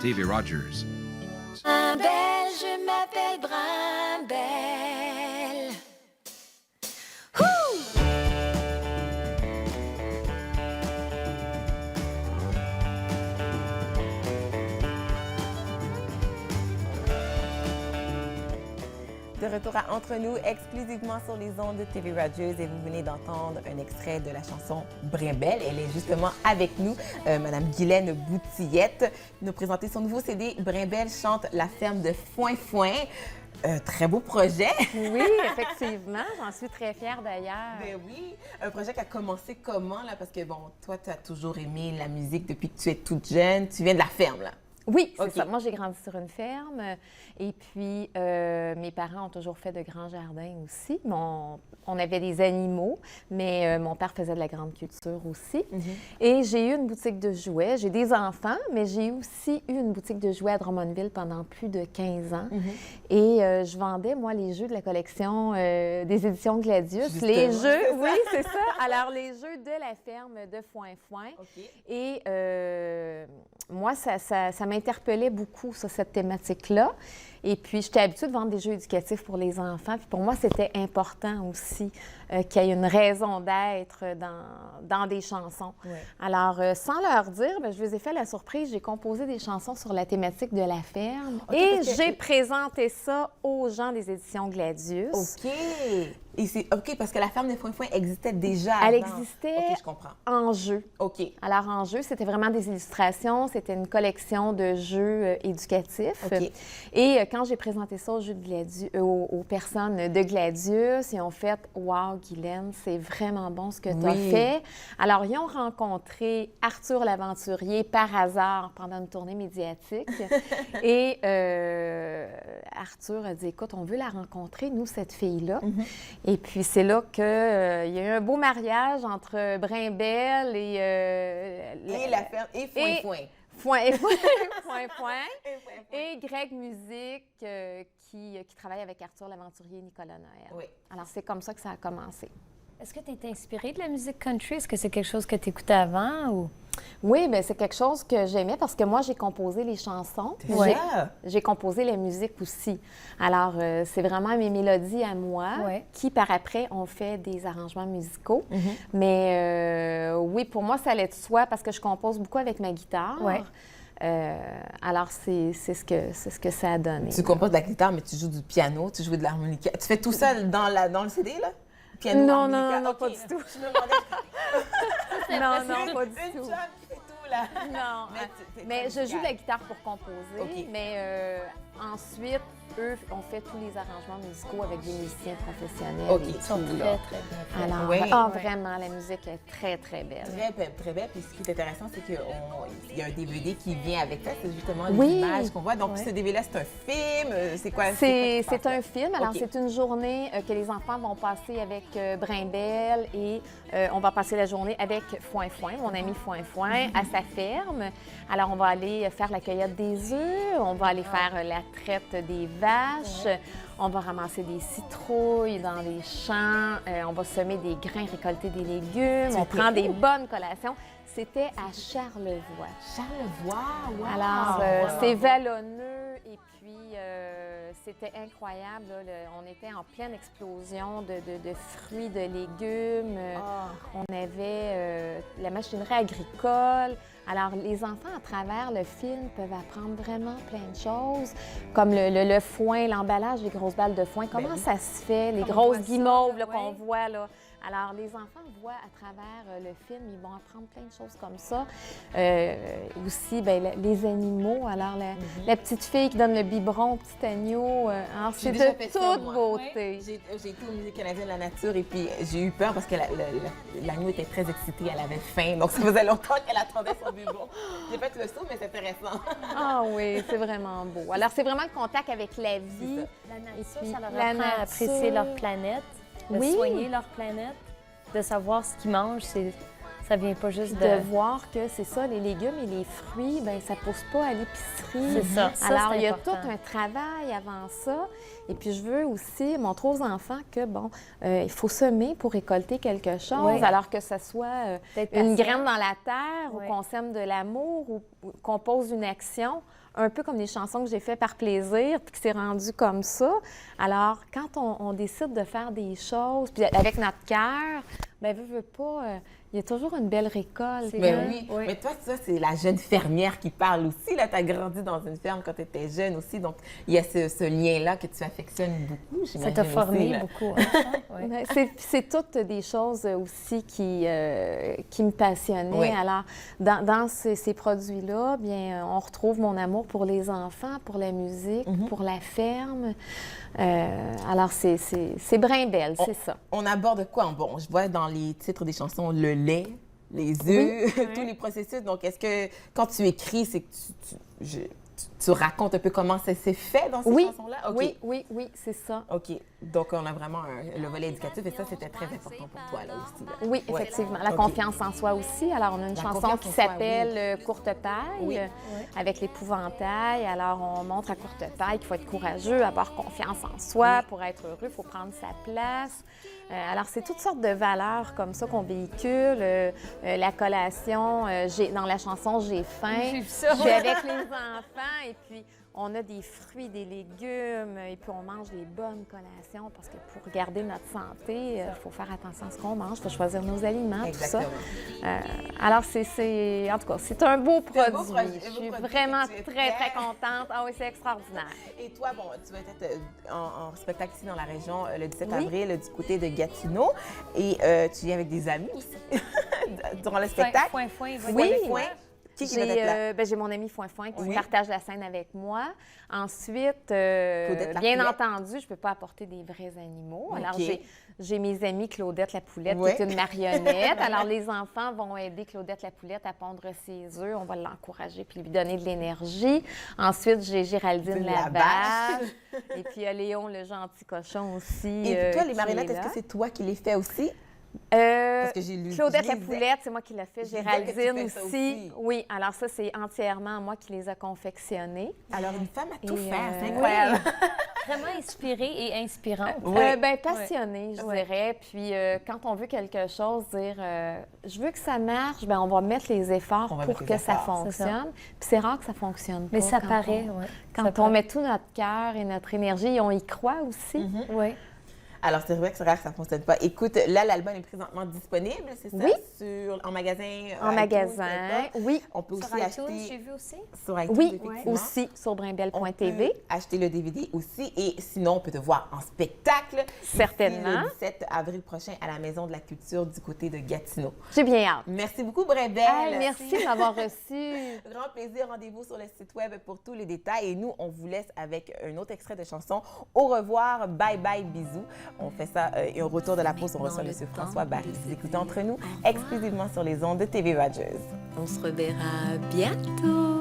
TV Rogers. Brimbelle, je m'appelle Brimbelle. Ouh! De retour à Entre nous, exclusivement sur les ondes de TV Rogers, et vous venez d'entendre un extrait de la chanson Brimbelle. Elle est justement avec nous, Madame Guylaine Boutillette, nous présenter son nouveau CD. Brimbelle chante La ferme de Foin-Foin. Très beau projet. Oui, effectivement. J'en suis très fière d'ailleurs. Ben oui, un projet qui a commencé comment, là? Parce que, bon, toi, tu as toujours aimé la musique depuis que tu es toute jeune. Tu viens de la ferme, là. Oui, c'est OK. ça. Moi, j'ai grandi sur une ferme et puis mes parents ont toujours fait de grands jardins aussi. On avait des animaux, mais mon père faisait de la grande culture aussi. Et j'ai eu une boutique de jouets. J'ai des enfants, mais j'ai aussi eu une boutique de jouets à Drummondville pendant plus de 15 ans. Et je vendais, moi, les jeux de la collection des éditions Gladius. Justement, Les jeux, c'est ça. oui, c'est ça. Alors, les jeux de la ferme de Foin-Foin. OK. Et moi, ça m'interpellait beaucoup, ça, cette thématique-là. Et puis, j'étais habituée de vendre des jeux éducatifs pour les enfants. Puis pour moi, c'était important aussi qu'il y ait une raison d'être dans des chansons. Ouais. Alors, sans leur dire, bien, je les ai fait la surprise. J'ai composé des chansons sur la thématique de la ferme. OK, et parce que- j'ai présenté ça aux gens des éditions Gladius. OK. Et c'est OK, parce que la ferme de Foin-Foin existait déjà Elle avant. existait OK, je comprends. en jeu. OK. Alors, en jeu, c'était vraiment des illustrations, c'était une collection de jeux éducatifs. OK. Et quand j'ai présenté ça aux personnes de Gladius, ils ont fait « Wow, Guylaine, c'est vraiment bon ce que tu as Oui. fait. » Alors, ils ont rencontré Arthur l'aventurier par hasard pendant une tournée médiatique. Et Arthur a dit « Écoute, on veut la rencontrer, nous, cette fille-là. Et puis, c'est là qu'il y a eu un beau mariage entre Brimbelle et... Et la ferme, et Foin-Foin. Foin-Foin. Et Greg Musique, qui travaille avec Arthur l'aventurier et Nicolas Noël. Oui. Alors, c'est comme ça que ça a commencé. Est-ce que tu es inspirée de la musique country? Est-ce que c'est quelque chose que tu écoutais avant ou... Oui, bien, c'est quelque chose que j'aimais parce que moi, j'ai composé les chansons. Déjà? J'ai composé la musique aussi. Alors, c'est vraiment mes mélodies à moi Ouais. qui, par après, ont fait des arrangements musicaux. Mais oui, pour moi, ça allait de soi parce que je compose beaucoup avec ma guitare. Ouais. Alors, c'est ce que ça a donné. Tu composes de la guitare, mais tu joues du piano, tu joues de l'harmonica. Tu fais tout ça dans le CD, là? Piano, Non, harmonica. non, OK. pas du tout. Je me demandais... Non, pas du Une tout. job qui fait tout, là. Non, mais je joue de la guitare pour composer, OK. mais ensuite, eux ont fait tous les arrangements musicaux avec des musiciens professionnels. OK. Et Ils sont tout, très, là. très bien faits. Alors, Oui. vraiment, la musique est très, très belle. Très belle, très belle. Puis ce qui est intéressant, c'est qu'il y a un DVD qui vient avec ça. C'est justement Oui. les images qu'on voit. Donc, Ouais. ce DVD-là, c'est un film. C'est quoi? C'est quoi qui se passe, un là? film. Alors, OK. c'est une journée que les enfants vont passer avec Brimbelle et on va passer la journée avec Foin-Foin, mon ami Foin-Foin, à sa ferme. Alors, on va aller faire la cueillette des œufs, on va aller faire la traite des vaches, on va ramasser des citrouilles dans les champs, on va semer des grains, récolter des légumes, on prend des bonnes collations. C'était à Charlevoix. Charlevoix, wow! Alors, c'est vallonneux et puis c'était incroyable. Là, on était en pleine explosion de fruits, de légumes. On avait la machinerie agricole. Alors, les enfants, à travers le film, peuvent apprendre vraiment plein de choses, comme le foin, l'emballage des grosses balles de foin. Comment oui. ça se fait, les Comme on grosses voit ça, guimauves là, là, qu'on oui. voit là. Alors, les enfants voient à travers le film, ils vont apprendre plein de choses comme ça. Aussi, bien, les animaux. Alors, la petite fille qui donne le biberon au petit agneau, alors J'ai c'est déjà de fait ça, toute moi. beauté. J'ai été au Musée canadien de la nature et puis j'ai eu peur parce que l'agneau était très excitée, elle avait faim, donc ça faisait longtemps qu'elle attendait son biberon. J'ai fait le saut, mais c'est intéressant. Ah oui, c'est vraiment beau. Alors, c'est vraiment le contact avec la vie. La nature, puis ça leur la apprend à apprécier nature. leur planète, de Oui. soigner leur planète, de savoir ce qu'ils mangent. Ça vient pas juste De voir que c'est ça, les légumes et les fruits, bien, ça pousse pas à l'épicerie. C'est ça. Ça, Alors, c'est il y a important. tout un travail avant ça. Et puis, je veux aussi montrer aux enfants que, bon, il faut semer pour récolter quelque chose, Oui. alors que ce soit D'être une patient. graine dans la terre Oui. ou qu'on sème de l'amour ou qu'on pose une action. un peu comme les chansons que j'ai fait par plaisir, puis qui s'est rendu comme ça. Alors, quand on décide de faire des choses, puis avec notre cœur, bien, veut pas, il y a toujours une belle récolte. Ben hein? oui. Mais toi, tu vois, c'est la jeune fermière qui parle aussi. Là, tu as grandi dans une ferme quand tu étais jeune aussi. Donc, il y a ce lien-là que tu affectionnes beaucoup, Ça j'imagine t'a aussi, formé là. beaucoup. Hein? Ouais. Ben, c'est toutes des choses aussi qui me passionnaient. Oui. Alors, dans ces produits-là, bien, on retrouve mon amour pour les enfants, pour la musique, pour la ferme. Alors, c'est Brimbelle, c'est ça. On aborde quoi? Bon, je vois dans les titres des chansons le lait, les œufs, tous les processus. Donc, est-ce que quand tu écris, c'est que tu racontes un peu comment ça s'est fait dans ces chansons-là? OK. Oui, c'est ça. OK. Donc, on a vraiment le volet éducatif et ça, c'était très important pour toi, là aussi. Là. Oui, Ouais. effectivement. La OK. confiance en soi aussi. Alors, on a une La chanson confiance qui en soi, s'appelle oui. Courte taille, Oui. avec l'épouvantail. Alors, on montre à courte taille qu'il faut être courageux, avoir confiance en soi. Pour être heureux, il faut prendre sa place. Alors, c'est toutes sortes de valeurs comme ça qu'on véhicule. La collation, dans la chanson J'ai faim. J'ai vu ça. Je suis avec les enfants et puis on a des fruits, des légumes et puis on mange des bonnes collations parce que pour garder notre santé, il faut faire attention à ce qu'on mange, il faut choisir nos aliments, Exactement. tout ça. Alors, en tout cas, c'est un beau C'est un produit. beau projet, Je un beau suis produit. vraiment Tu es très, très fière. contente. Ah oui, c'est extraordinaire. Et toi, bon, tu vas être en spectacle ici dans la région le 17 Oui. avril du côté de Gatineau. Et tu viens avec des amis aussi durant le spectacle. Foin, il va Oui. être Foin. Qui va être là? J'ai mon ami Foin qui Oui. partage la scène avec moi. Ensuite, Claudette la bien Poulette. entendu, je ne peux pas apporter des vrais animaux. Alors, OK. j'ai mes amis Claudette la Poulette, Oui. qui est une marionnette. Alors, les enfants vont aider Claudette la Poulette à pondre ses œufs. On va l'encourager puis lui donner de l'énergie. Ensuite, j'ai Géraldine La Labache. Et puis, il y a Léon le gentil cochon aussi. Et puis toi, les qui marionnettes, est est-ce là. que c'est toi qui les fais aussi? Parce que j'ai lu- Claudette je la lisais- Poulette, c'est moi qui l'ai fait. Je disais que tu Géraldine fais ça aussi. aussi. Oui, alors ça, c'est entièrement moi qui les a confectionnés. Alors, une femme a tout Et, faire, c'est oui. incroyable. Vraiment inspirée et inspirante. Oui. Passionnée, je Ouais. dirais. Puis quand on veut quelque chose, dire je veux que ça marche, bien, on va mettre les efforts On va pour mettre que les ça efforts, c'est ça. fonctionne. Puis c'est rare que ça fonctionne Mais pas ça quand paraît, on- oui. Quand on met tout notre cœur et notre énergie, et on y croit aussi. Oui. Alors, c'est vrai que c'est rare que ça ne fonctionne pas. Écoute, là, l'album est présentement disponible, c'est ça? Oui. En magasin? En iTunes, magasin, peu importe. oui. On peut Sur aussi iTunes, j'ai acheter vu aussi. sur iTunes, Oui, effectivement. aussi sur On peut brimbelle.tv. acheter le DVD aussi. Et sinon, on peut te voir en spectacle. ici, Certainement. le 17 avril prochain à la Maison de la Culture du côté de Gatineau. J'ai bien hâte. Merci beaucoup, Brimbelle. Hey, merci de m'avoir reçu. Grand plaisir. Rendez-vous sur le site web pour tous les détails. Et nous, on vous laisse avec un autre extrait de chanson. Au revoir, bye bye, bisous. On fait ça et au retour de la pause, on reçoit M. François Barry. Vous écoutez Entre nous exclusivement sur les ondes de TV Rogers. On se reverra bientôt.